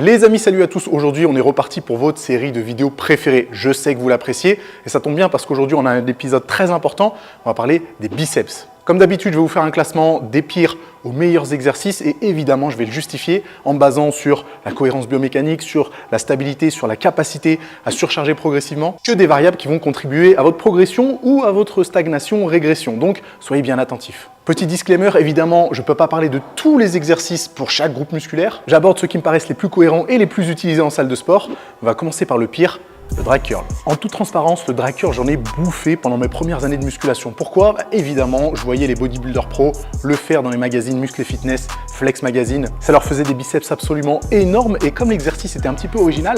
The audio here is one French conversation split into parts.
Les amis, salut à tous. Aujourd'hui, on est reparti pour votre série de vidéos préférées. Je sais que vous l'appréciez et ça tombe bien parce qu'aujourd'hui, on a un épisode très important. On va parler des biceps. Comme d'habitude, je vais vous faire un classement des pires aux meilleurs exercices et évidemment, je vais le justifier en me basant sur la cohérence biomécanique, sur la stabilité, sur la capacité à surcharger progressivement, que des variables qui vont contribuer à votre progression ou à votre stagnation, régression. Donc, soyez bien attentifs. Petit disclaimer, évidemment, je ne peux pas parler de tous les exercices pour chaque groupe musculaire. J'aborde ceux qui me paraissent les plus cohérents et les plus utilisés en salle de sport. On va commencer par le pire. Le drag curl. En toute transparence, le drag curl, j'en ai bouffé pendant mes premières années de musculation. Pourquoi? Évidemment, je voyais les bodybuilders pro le faire dans les magazines Muscle et Fitness, Flex Magazine. Ça leur faisait des biceps absolument énormes et comme l'exercice était un petit peu original,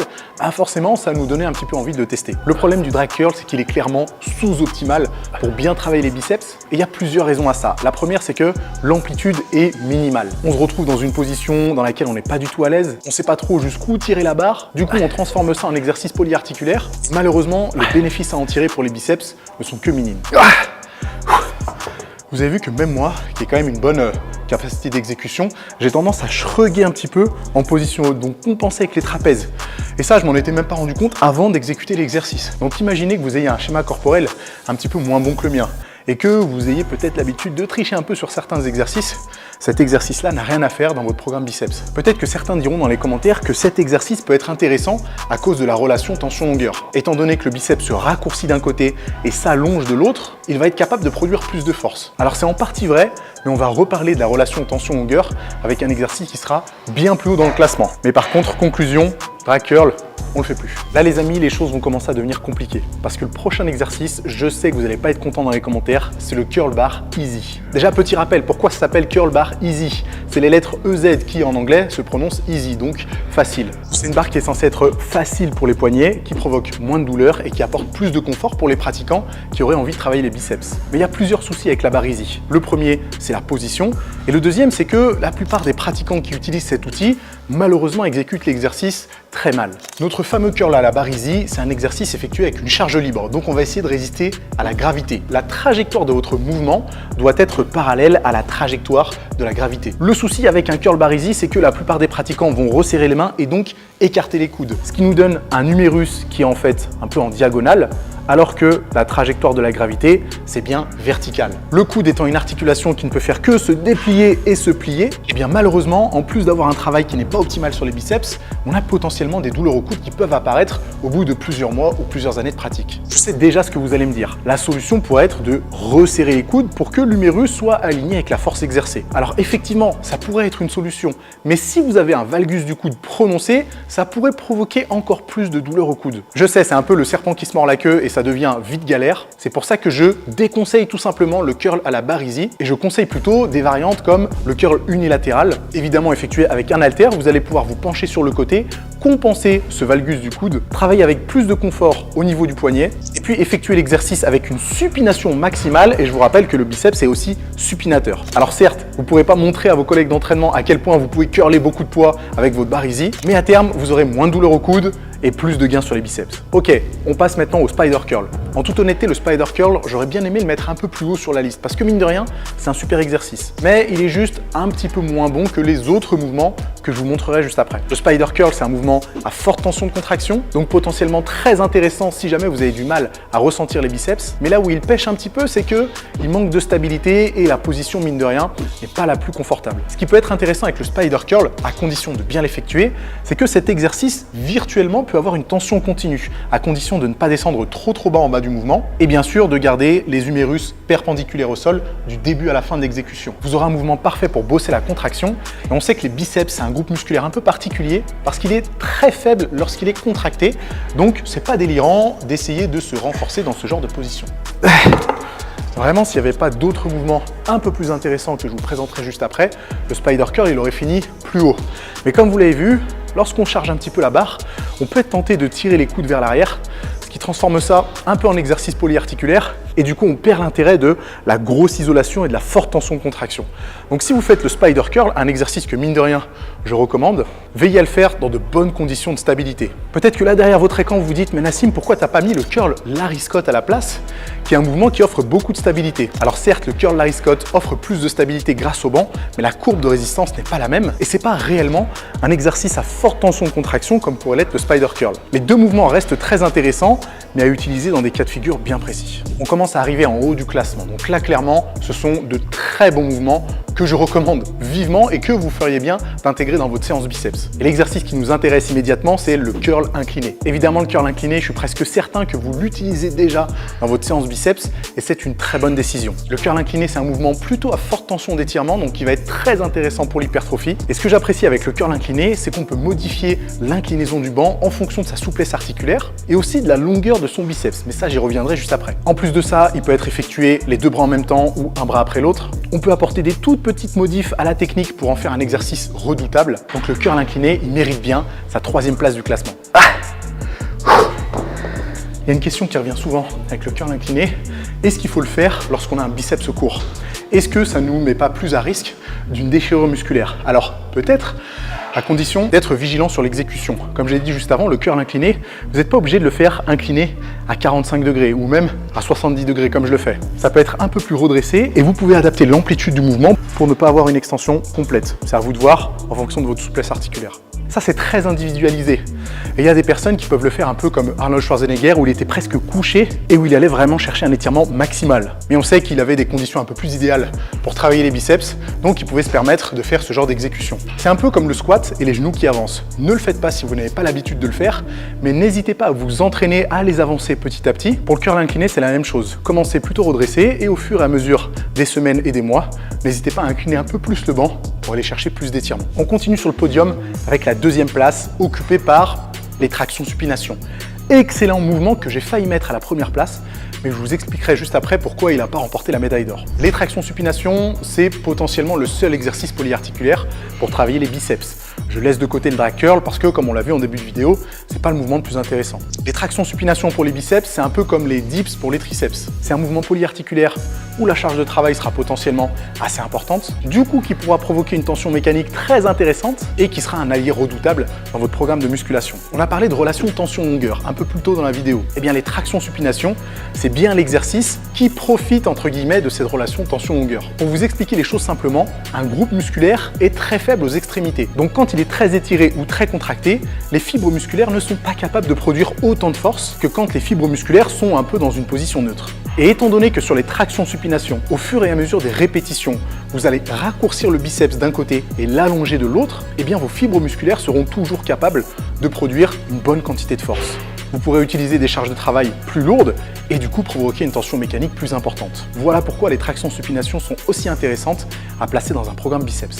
forcément, ça nous donnait un petit peu envie de le tester. Le problème du drag curl, c'est qu'il est clairement sous-optimal pour bien travailler les biceps et il y a plusieurs raisons à ça. La première, c'est que l'amplitude est minimale. On se retrouve dans une position dans laquelle on n'est pas du tout à l'aise, on ne sait pas trop jusqu'où tirer la barre. Du coup, on transforme ça en exercice polyarticulaire. Malheureusement, les bénéfices à en tirer pour les biceps ne sont que minimes. Vous avez vu que même moi, qui ai quand même une bonne capacité d'exécution, j'ai tendance à shrugger un petit peu en position haute, donc compenser avec les trapèzes. Et ça, je m'en étais même pas rendu compte avant d'exécuter l'exercice. Donc imaginez que vous ayez un schéma corporel un petit peu moins bon que le mien et que vous ayez peut-être l'habitude de tricher un peu sur certains exercices. Cet exercice-là n'a rien à faire dans votre programme biceps. Peut-être que certains diront dans les commentaires que cet exercice peut être intéressant à cause de la relation tension-longueur. Étant donné que le biceps se raccourcit d'un côté et s'allonge de l'autre, il va être capable de produire plus de force. Alors c'est en partie vrai, mais on va reparler de la relation tension-longueur avec un exercice qui sera bien plus haut dans le classement. Mais par contre, conclusion, drag curl, on le fait plus. Là les amis, les choses vont commencer à devenir compliquées parce que le prochain exercice, je sais que vous n'allez pas être content dans les commentaires, c'est le curl bar easy. Déjà petit rappel, pourquoi ça s'appelle curl bar easy? C'est les lettres EZ qui en anglais se prononcent easy, donc facile. C'est une barre qui est censée être facile pour les poignets, qui provoque moins de douleur et qui apporte plus de confort pour les pratiquants qui auraient envie de travailler les biceps. Mais il y a plusieurs soucis avec la barre easy. Le premier, c'est la position et le deuxième, c'est que la plupart des pratiquants qui utilisent cet outil, malheureusement exécutent l'exercice très mal. Notre fameux curl à la barre easy, c'est un exercice effectué avec une charge libre, donc on va essayer de résister à la gravité. La trajectoire de votre mouvement doit être parallèle à la trajectoire de la gravité. Le souci avec un curl bar easy, c'est que la plupart des pratiquants vont resserrer les mains et donc écarter les coudes, ce qui nous donne un humérus qui est en fait un peu en diagonale, alors que la trajectoire de la gravité, c'est bien vertical. Le coude étant une articulation qui ne peut faire que se déplier et se plier, et bien malheureusement, en plus d'avoir un travail qui n'est pas optimal sur les biceps, on a potentiellement des douleurs au coude qui peuvent apparaître au bout de plusieurs mois ou plusieurs années de pratique. Je sais déjà ce que vous allez me dire. La solution pourrait être de resserrer les coudes pour que l'humérus soit aligné avec la force exercée. Alors effectivement, ça pourrait être une solution, mais si vous avez un valgus du coude prononcé, ça pourrait provoquer encore plus de douleurs au coude. Je sais, c'est un peu le serpent qui se mord la queue et ça devient vite galère. C'est pour ça que je déconseille tout simplement le curl à la barre easy et je conseille plutôt des variantes comme le curl unilatéral, évidemment effectué avec un haltère. Vous allez pouvoir vous pencher sur le côté, compenser ce valgus du coude, travailler avec plus de confort au niveau du poignet et puis effectuer l'exercice avec une supination maximale. Et je vous rappelle que le biceps est aussi supinateur. Alors certes, vous ne pourrez pas montrer à vos collègues d'entraînement à quel point vous pouvez curler beaucoup de poids avec votre barre easy, mais à terme, vous aurez moins de douleur au coude et plus de gains sur les biceps. Ok, on passe maintenant au spider curl. En toute honnêteté, le spider curl, j'aurais bien aimé le mettre un peu plus haut sur la liste parce que mine de rien, c'est un super exercice. Mais il est juste un petit peu moins bon que les autres mouvements que je vous montrerai juste après. Le spider curl, c'est un mouvement à forte tension de contraction, donc potentiellement très intéressant si jamais vous avez du mal à ressentir les biceps. Mais là où il pêche un petit peu, c'est qu'il manque de stabilité et la position, mine de rien, n'est pas la plus confortable. Ce qui peut être intéressant avec le spider curl, à condition de bien l'effectuer, c'est que cet exercice, virtuellement, peut avoir une tension continue, à condition de ne pas descendre trop bas en bas du mouvement et bien sûr de garder les humérus perpendiculaires au sol du début à la fin de l'exécution. Vous aurez un mouvement parfait pour bosser la contraction et on sait que les biceps, c'est un groupe musculaire un peu particulier parce qu'il est très faible lorsqu'il est contracté, donc c'est pas délirant d'essayer de se renforcer dans ce genre de position. Vraiment, s'il n'y avait pas d'autres mouvements un peu plus intéressants que je vous présenterai juste après, le spider curl, il aurait fini plus haut. Mais comme vous l'avez vu, lorsqu'on charge un petit peu la barre, on peut être tenté de tirer les coudes vers l'arrière, ce qui transforme ça un peu en exercice polyarticulaire et du coup on perd l'intérêt de la grosse isolation et de la forte tension de contraction. Donc si vous faites le spider curl, un exercice que mine de rien je recommande, veillez à le faire dans de bonnes conditions de stabilité. Peut-être que là derrière votre écran vous vous dites mais Nassim, pourquoi t'as pas mis le curl Larry Scott à la place, qui est un mouvement qui offre beaucoup de stabilité. Alors certes le curl Larry Scott offre plus de stabilité grâce au banc, mais la courbe de résistance n'est pas la même et c'est pas réellement un exercice à forte tension de contraction comme pourrait l'être le spider curl. Les deux mouvements restent très intéressants, mais à utiliser dans des cas de figure bien précis. On commence à arriver en haut du classement. Donc là, clairement, ce sont de très bons mouvements que je recommande vivement et que vous feriez bien d'intégrer dans votre séance biceps. Et l'exercice qui nous intéresse immédiatement, c'est le curl incliné. Évidemment, le curl incliné, je suis presque certain que vous l'utilisez déjà dans votre séance biceps et c'est une très bonne décision. Le curl incliné, c'est un mouvement plutôt à forte tension d'étirement, donc qui va être très intéressant pour l'hypertrophie. Et ce que j'apprécie avec le curl incliné, c'est qu'on peut modifier l'inclinaison du banc en fonction de sa souplesse articulaire et aussi de la longueur de son biceps, mais ça j'y reviendrai juste après. En plus de ça, il peut être effectué les deux bras en même temps ou un bras après l'autre. On peut apporter des toutes petites modifs à la technique pour en faire un exercice redoutable. Donc le curl incliné, il mérite bien sa 3e place du classement. Il y a une question qui revient souvent avec le curl incliné. Est-ce qu'il faut le faire lorsqu'on a un biceps court? Est-ce que ça ne nous met pas plus à risque d'une déchirure musculaire? Alors peut-être, à condition d'être vigilant sur l'exécution. Comme je l'ai dit juste avant, le curl incliné, vous n'êtes pas obligé de le faire incliné à 45 degrés ou même à 70 degrés comme je le fais. Ça peut être un peu plus redressé et vous pouvez adapter l'amplitude du mouvement pour ne pas avoir une extension complète. C'est à vous de voir en fonction de votre souplesse articulaire. Ça, c'est très individualisé. Et il y a des personnes qui peuvent le faire un peu comme Arnold Schwarzenegger où il était presque couché et où il allait vraiment chercher un étirement maximal. Mais on sait qu'il avait des conditions un peu plus idéales pour travailler les biceps, donc il pouvait se permettre de faire ce genre d'exécution. C'est un peu comme le squat et les genoux qui avancent. Ne le faites pas si vous n'avez pas l'habitude de le faire, mais n'hésitez pas à vous entraîner à les avancer petit à petit. Pour le curl incliné, c'est la même chose. Commencez plutôt redressé et au fur et à mesure des semaines et des mois, n'hésitez pas à incliner un peu plus le banc pour aller chercher plus d'étirement. On continue sur le podium avec la 2e place occupée par les tractions supination. Excellent mouvement que j'ai failli mettre à la 1re place, mais je vous expliquerai juste après pourquoi il n'a pas remporté la médaille d'or. Les tractions supination, c'est potentiellement le seul exercice polyarticulaire pour travailler les biceps. Je laisse de côté le drag curl parce que, comme on l'a vu en début de vidéo, c'est pas le mouvement le plus intéressant. Les tractions supination pour les biceps, c'est un peu comme les dips pour les triceps. C'est un mouvement polyarticulaire où la charge de travail sera potentiellement assez importante, du coup qui pourra provoquer une tension mécanique très intéressante et qui sera un allié redoutable dans votre programme de musculation. On a parlé de relation tension-longueur un peu plus tôt dans la vidéo. Eh bien les tractions supination, c'est bien l'exercice qui profite entre guillemets de cette relation tension-longueur. Pour vous expliquer les choses simplement, un groupe musculaire est très faible aux extrémités. Donc quand il est très étiré ou très contracté, les fibres musculaires ne sont pas capables de produire autant de force que quand les fibres musculaires sont un peu dans une position neutre. Et étant donné que sur les tractions supination, au fur et à mesure des répétitions, vous allez raccourcir le biceps d'un côté et l'allonger de l'autre, eh bien vos fibres musculaires seront toujours capables de produire une bonne quantité de force. Vous pourrez utiliser des charges de travail plus lourdes et du coup provoquer une tension mécanique plus importante. Voilà pourquoi les tractions supination sont aussi intéressantes à placer dans un programme biceps.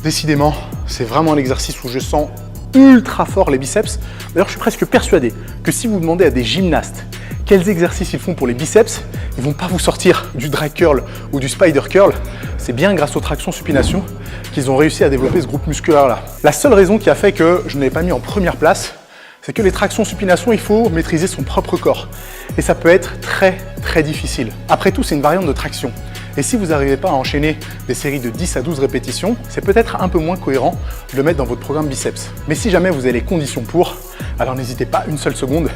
Décidément, c'est vraiment un exercice où je sens ultra fort les biceps. D'ailleurs, je suis presque persuadé que si vous demandez à des gymnastes quels exercices ils font pour les biceps, ils vont pas vous sortir du drag curl ou du spider curl. C'est bien grâce aux tractions supination qu'ils ont réussi à développer ce groupe musculaire-là. La seule raison qui a fait que je ne l'ai pas mis en 1re place, c'est que les tractions supination, il faut maîtriser son propre corps. Et ça peut être très difficile. Après tout, c'est une variante de traction. Et si vous n'arrivez pas à enchaîner des séries de 10 à 12 répétitions, c'est peut-être un peu moins cohérent de le mettre dans votre programme biceps. Mais si jamais vous avez les conditions pour, alors n'hésitez pas une seule seconde.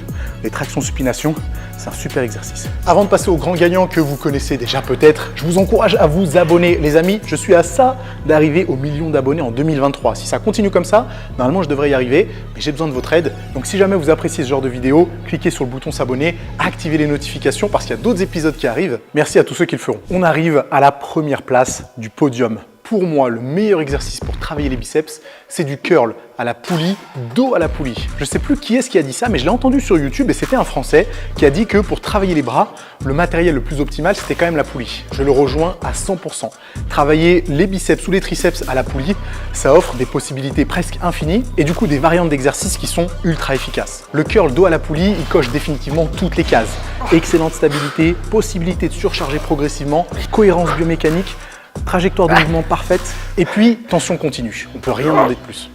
Les tractions supination, c'est un super exercice. Avant de passer au grand gagnant que vous connaissez déjà peut-être, je vous encourage à vous abonner. Les amis, je suis à ça d'arriver au 1 million d'abonnés en 2023. Si ça continue comme ça, normalement je devrais y arriver, mais j'ai besoin de votre aide. Donc si jamais vous appréciez ce genre de vidéo, cliquez sur le bouton s'abonner, activez les notifications parce qu'il y a d'autres épisodes qui arrivent. Merci à tous ceux qui le feront. On arrive à la 1re place du podium. Pour moi, le meilleur exercice pour travailler les biceps, c'est du curl à la poulie, dos à la poulie. Je ne sais plus qui est-ce qui a dit ça, mais je l'ai entendu sur YouTube et c'était un Français qui a dit que pour travailler les bras, le matériel le plus optimal, c'était quand même la poulie. Je le rejoins à 100%. Travailler les biceps ou les triceps à la poulie, ça offre des possibilités presque infinies et du coup des variantes d'exercices qui sont ultra efficaces. Le curl dos à la poulie, il coche définitivement toutes les cases. Excellente stabilité, possibilité de surcharger progressivement, cohérence biomécanique, trajectoire de mouvement parfaite et puis tension continue. On ne peut rien demander de plus.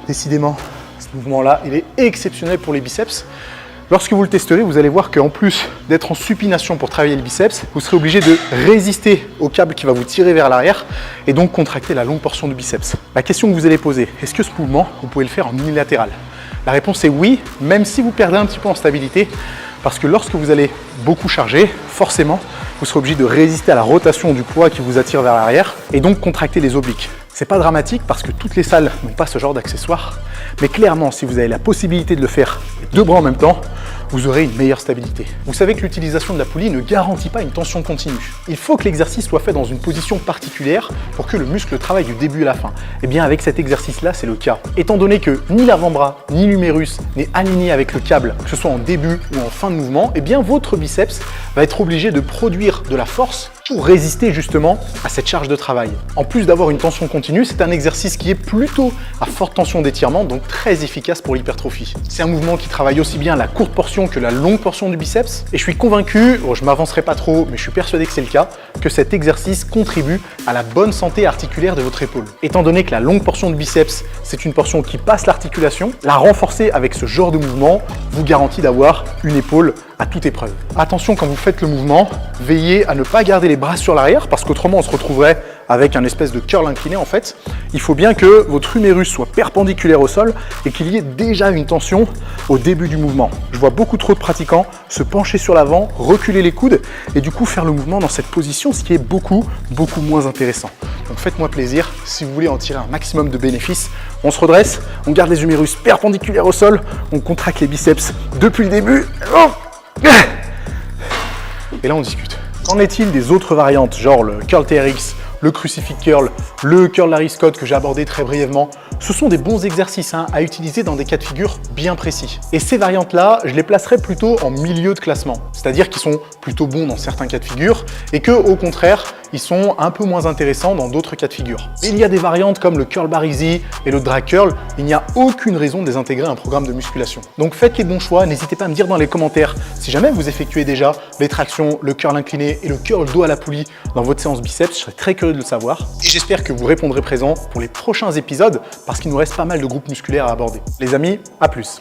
Décidément, ce mouvement-là, il est exceptionnel pour les biceps. Lorsque vous le testerez, vous allez voir qu'en plus d'être en supination pour travailler le biceps, vous serez obligé de résister au câble qui va vous tirer vers l'arrière et donc contracter la longue portion du biceps. La question que vous allez poser, est-ce que ce mouvement, vous pouvez le faire en unilatéral? La réponse est oui, même si vous perdez un petit peu en stabilité, parce que lorsque vous allez beaucoup charger, forcément, vous serez obligé de résister à la rotation du poids qui vous attire vers l'arrière et donc contracter les obliques. C'est pas dramatique parce que toutes les salles n'ont pas ce genre d'accessoires, mais clairement, si vous avez la possibilité de le faire les deux bras en même temps, vous aurez une meilleure stabilité. Vous savez que l'utilisation de la poulie ne garantit pas une tension continue. Il faut que l'exercice soit fait dans une position particulière pour que le muscle travaille du début à la fin. Et bien avec cet exercice-là, c'est le cas. Étant donné que ni l'avant-bras, ni l'humérus n'est aligné avec le câble, que ce soit en début ou en fin de mouvement, et bien votre biceps va être obligé de produire de la force pour résister justement à cette charge de travail. En plus d'avoir une tension continue, c'est un exercice qui est plutôt à forte tension d'étirement, donc très efficace pour l'hypertrophie. C'est un mouvement qui travaille aussi bien la courte portion que la longue portion du biceps, et je suis convaincu, je m'avancerai pas trop, mais je suis persuadé que c'est le cas, que cet exercice contribue à la bonne santé articulaire de votre épaule. Étant donné que la longue portion du biceps, c'est une portion qui passe l'articulation, la renforcer avec ce genre de mouvement vous garantit d'avoir une épaule à toute épreuve. Attention quand vous faites le mouvement, veillez à ne pas garder les bras sur l'arrière parce qu'autrement on se retrouverait avec un espèce de curl incliné en fait. Il faut bien que votre humérus soit perpendiculaire au sol et qu'il y ait déjà une tension au début du mouvement. Je vois beaucoup trop de pratiquants se pencher sur l'avant, reculer les coudes et du coup faire le mouvement dans cette position, ce qui est beaucoup moins intéressant. Donc faites-moi plaisir, si vous voulez en tirer un maximum de bénéfices, on se redresse, on garde les humérus perpendiculaires au sol, on contracte les biceps depuis le début. Et là on discute. Qu'en est-il des autres variantes, genre le curl TRX, le crucifix curl, le curl Larry Scott que j'ai abordé très brièvement? Ce sont des bons exercices à utiliser dans des cas de figure bien précis. Et ces variantes-là, je les placerai plutôt en milieu de classement, c'est-à-dire qu'ils sont plutôt bons dans certains cas de figure et que, au contraire, ils sont un peu moins intéressants dans d'autres cas de figure. Il y a des variantes comme le curl bar easy et le drag curl, il n'y a aucune raison de les intégrer à un programme de musculation. Donc faites les bons choix, n'hésitez pas à me dire dans les commentaires si jamais vous effectuez déjà les tractions, le curl incliné et le curl dos à la poulie dans votre séance biceps, je serais très curieux de le savoir. Et j'espère que vous répondrez présent pour les prochains épisodes parce qu'il nous reste pas mal de groupes musculaires à aborder. Les amis, à plus!